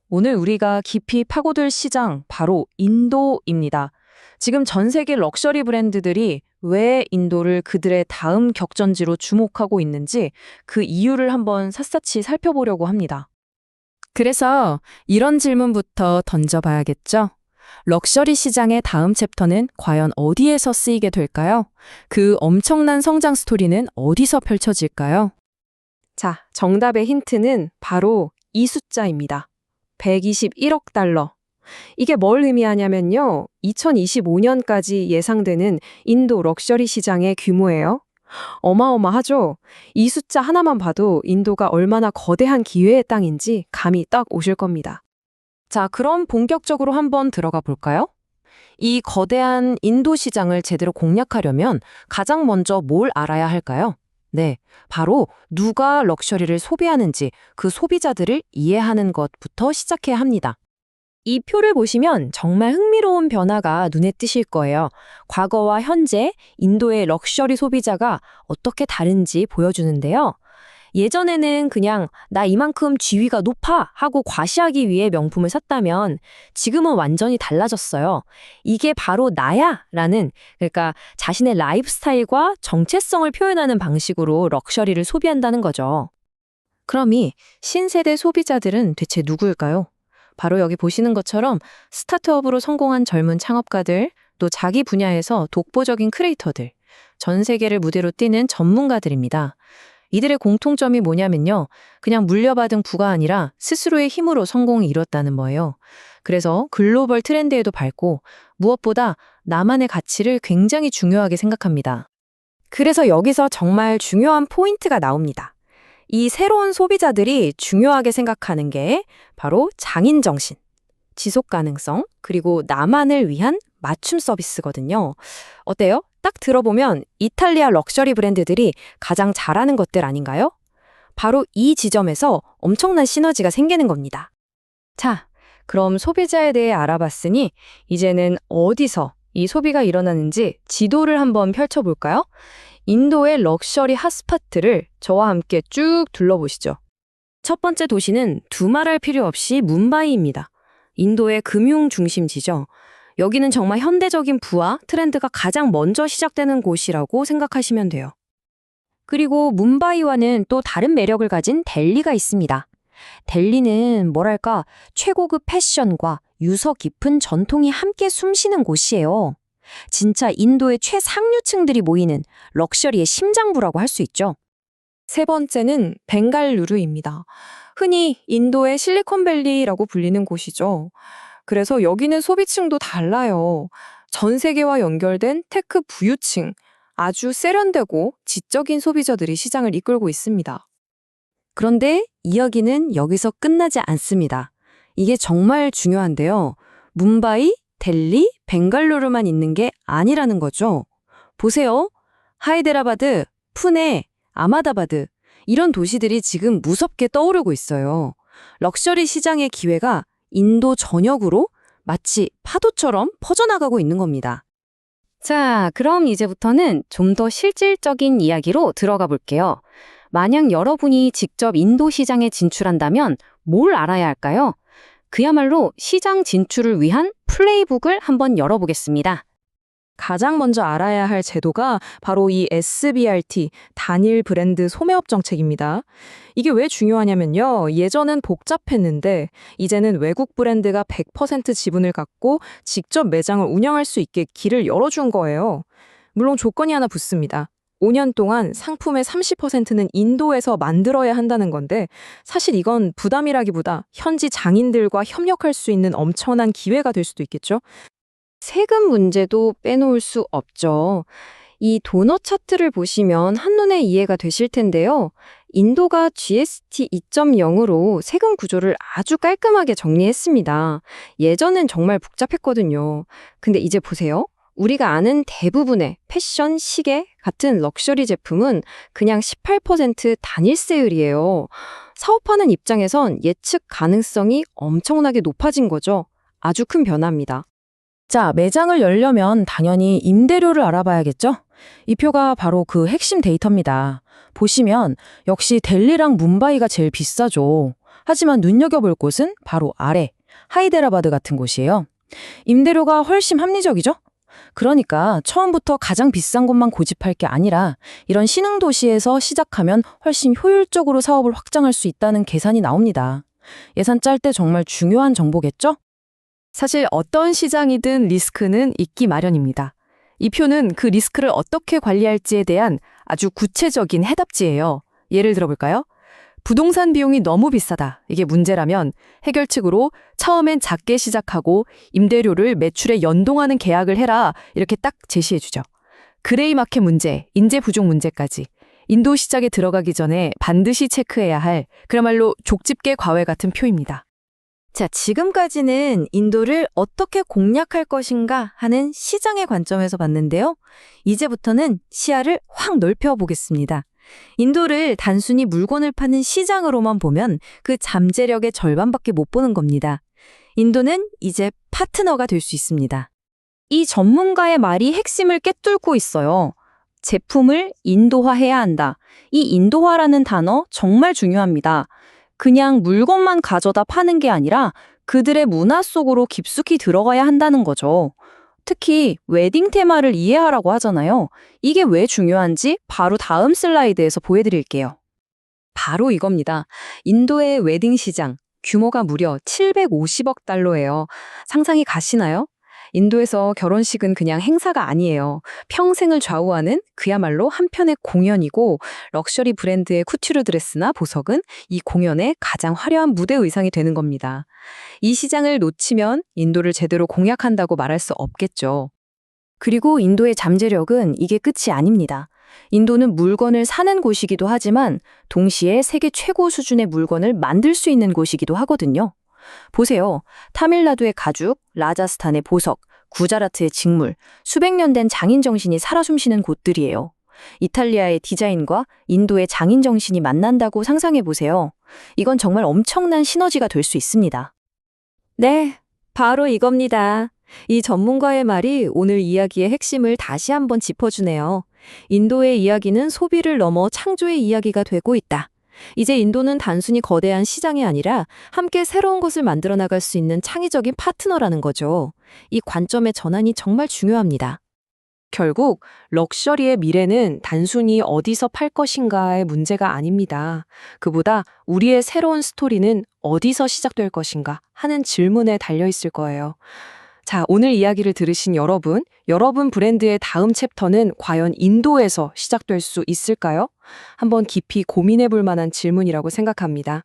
오늘 우리가 깊이 파고들 시장, 바로 인도입니다. 지금 전 세계 럭셔리 브랜드들이 왜 인도를 그들의 다음 격전지로 주목하고 있는지 그 이유를 한번 샅샅이 살펴보려고 합니다. 그래서 이런 질문부터 던져봐야겠죠? 럭셔리 시장의 다음 챕터는 과연 어디에서 쓰이게 될까요? 그 엄청난 성장 스토리는 어디서 펼쳐질까요? 자, 정답의 힌트는 바로 이 숫자입니다. 121억 달러. 이게 뭘 의미하냐면요. 2025년까지 예상되는 인도 럭셔리 시장의 규모예요. 어마어마하죠? 이 숫자 하나만 봐도 인도가 얼마나 거대한 기회의 땅인지 감이 딱 오실 겁니다. 자, 그럼 본격적으로 한번 들어가 볼까요? 이 거대한 인도 시장을 제대로 공략하려면 가장 먼저 뭘 알아야 할까요? 네, 바로 누가 럭셔리를 소비하는지 그 소비자들을 이해하는 것부터 시작해야 합니다. 이 표를 보시면 정말 흥미로운 변화가 눈에 띄실 거예요. 과거와 현재 인도의 럭셔리 소비자가 어떻게 다른지 보여주는데요. 예전에는 그냥 나 이만큼 지위가 높아 하고 과시하기 위해 명품을 샀다면 지금은 완전히 달라졌어요. 이게 바로 나야 라는, 그러니까 자신의 라이프 스타일과 정체성을 표현하는 방식으로 럭셔리를 소비한다는 거죠. 그럼 이 신세대 소비자들은 대체 누구일까요? 바로 여기 보시는 것처럼 스타트업으로 성공한 젊은 창업가들, 또 자기 분야에서 독보적인 크리에이터들, 전 세계를 무대로 뛰는 전문가들입니다. 이들의 공통점이 뭐냐면요. 그냥 물려받은 부가 아니라 스스로의 힘으로 성공을 이뤘다는 거예요. 그래서 글로벌 트렌드에도 밟고 무엇보다 나만의 가치를 굉장히 중요하게 생각합니다. 그래서 여기서 정말 중요한 포인트가 나옵니다. 이 새로운 소비자들이 중요하게 생각하는 게 바로 장인 정신, 지속 가능성, 그리고 나만을 위한 맞춤 서비스거든요. 어때요? 딱 들어보면 이탈리아 럭셔리 브랜드들이 가장 잘하는 것들 아닌가요? 바로 이 지점에서 엄청난 시너지가 생기는 겁니다. 자, 그럼 소비자에 대해 알아봤으니 이제는 어디서 이 소비가 일어나는지 지도를 한번 펼쳐볼까요? 인도의 럭셔리 핫스팟들을 저와 함께 쭉 둘러보시죠. 첫 번째 도시는 두말할 필요 없이 뭄바이입니다. 인도의 금융 중심지죠. 여기는 정말 현대적인 부와 트렌드가 가장 먼저 시작되는 곳이라고 생각하시면 돼요. 그리고 뭄바이와는 또 다른 매력을 가진 델리가 있습니다. 델리는 뭐랄까 최고급 패션과 유서 깊은 전통이 함께 숨쉬는 곳이에요. 진짜 인도의 최상류층들이 모이는 럭셔리의 심장부라고 할 수 있죠. 세 번째는 벵갈루루입니다. 흔히 인도의 실리콘밸리라고 불리는 곳이죠. 그래서 여기는 소비층도 달라요. 전 세계와 연결된 테크 부유층, 아주 세련되고 지적인 소비자들이 시장을 이끌고 있습니다. 그런데 이야기는 여기서 끝나지 않습니다. 이게 정말 중요한데요. 뭄바이, 델리, 벵갈루루만 있는 게 아니라는 거죠. 보세요. 하이데라바드, 푸네, 아마다바드 이런 도시들이 지금 무섭게 떠오르고 있어요. 럭셔리 시장의 기회가 인도 전역으로 마치 파도처럼 퍼져나가고 있는 겁니다. 자, 그럼 이제부터는 좀 더 실질적인 이야기로 들어가 볼게요. 만약 여러분이 직접 인도 시장에 진출한다면 뭘 알아야 할까요? 그야말로 시장 진출을 위한 플레이북을 한번 열어보겠습니다. 가장 먼저 알아야 할 제도가 바로 이 SBRT, 단일 브랜드 소매업 정책입니다. 이게 왜 중요하냐면요. 예전엔 복잡했는데 이제는 외국 브랜드가 100% 지분을 갖고 직접 매장을 운영할 수 있게 길을 열어준 거예요. 물론 조건이 하나 붙습니다. 5년 동안 상품의 30%는 인도에서 만들어야 한다는 건데 사실 이건 부담이라기보다 현지 장인들과 협력할 수 있는 엄청난 기회가 될 수도 있겠죠. 세금 문제도 빼놓을 수 없죠. 이 도넛 차트를 보시면 한눈에 이해가 되실 텐데요. 인도가 GST 2.0으로 세금 구조를 아주 깔끔하게 정리했습니다. 예전엔 정말 복잡했거든요. 근데 이제 보세요. 우리가 아는 대부분의 패션, 시계 같은 럭셔리 제품은 그냥 18% 단일세율이에요. 사업하는 입장에선 예측 가능성이 엄청나게 높아진 거죠. 아주 큰 변화입니다. 자, 매장을 열려면 당연히 임대료를 알아봐야겠죠? 이 표가 바로 그 핵심 데이터입니다. 보시면 역시 델리랑 뭄바이가 제일 비싸죠. 하지만 눈여겨볼 곳은 바로 아래, 하이데라바드 같은 곳이에요. 임대료가 훨씬 합리적이죠? 그러니까 처음부터 가장 비싼 곳만 고집할 게 아니라 이런 신흥도시에서 시작하면 훨씬 효율적으로 사업을 확장할 수 있다는 계산이 나옵니다. 예산 짤 때 정말 중요한 정보겠죠? 사실 어떤 시장이든 리스크는 있기 마련입니다. 이 표는 그 리스크를 어떻게 관리할지에 대한 아주 구체적인 해답지예요. 예를 들어볼까요? 부동산 비용이 너무 비싸다. 이게 문제라면 해결책으로 처음엔 작게 시작하고 임대료를 매출에 연동하는 계약을 해라. 이렇게 딱 제시해주죠. 그레이 마켓 문제, 인재 부족 문제까지 인도 시장에 들어가기 전에 반드시 체크해야 할 그야말로 족집게 과외 같은 표입니다. 자, 지금까지는 인도를 어떻게 공략할 것인가 하는 시장의 관점에서 봤는데요. 이제부터는 시야를 확 넓혀보겠습니다. 인도를 단순히 물건을 파는 시장으로만 보면 그 잠재력의 절반밖에 못 보는 겁니다. 인도는 이제 파트너가 될 수 있습니다. 이 전문가의 말이 핵심을 꿰뚫고 있어요. 제품을 인도화해야 한다. 이 인도화라는 단어 정말 중요합니다. 그냥 물건만 가져다 파는 게 아니라 그들의 문화 속으로 깊숙이 들어가야 한다는 거죠. 특히 웨딩 테마를 이해하라고 하잖아요. 이게 왜 중요한지 바로 다음 슬라이드에서 보여드릴게요. 바로 이겁니다. 인도의 웨딩 시장, 규모가 무려 750억 달러예요. 상상이 가시나요? 인도에서 결혼식은 그냥 행사가 아니에요. 평생을 좌우하는 그야말로 한편의 공연이고 럭셔리 브랜드의 쿠튜르 드레스나 보석은 이 공연의 가장 화려한 무대 의상이 되는 겁니다. 이 시장을 놓치면 인도를 제대로 공략한다고 말할 수 없겠죠. 그리고 인도의 잠재력은 이게 끝이 아닙니다. 인도는 물건을 사는 곳이기도 하지만 동시에 세계 최고 수준의 물건을 만들 수 있는 곳이기도 하거든요. 보세요. 타밀나두의 가죽, 라자스탄의 보석, 구자라트의 직물, 수백 년 된 장인 정신이 살아 숨쉬는 곳들이에요. 이탈리아의 디자인과 인도의 장인 정신이 만난다고 상상해 보세요. 이건 정말 엄청난 시너지가 될 수 있습니다. 네, 바로 이겁니다. 이 전문가의 말이 오늘 이야기의 핵심을 다시 한번 짚어주네요. 인도의 이야기는 소비를 넘어 창조의 이야기가 되고 있다. 이제 인도는 단순히 거대한 시장이 아니라 함께 새로운 것을 만들어 나갈 수 있는 창의적인 파트너라는 거죠. 이 관점의 전환이 정말 중요합니다. 결국 럭셔리의 미래는 단순히 어디서 팔 것인가의 문제가 아닙니다. 그보다 우리의 새로운 스토리는 어디서 시작될 것인가 하는 질문에 달려 있을 거예요. 자, 오늘 이야기를 들으신 여러분 브랜드의 다음 챕터는 과연 인도에서 시작될 수 있을까요? 한번 깊이 고민해 볼 만한 질문이라고 생각합니다.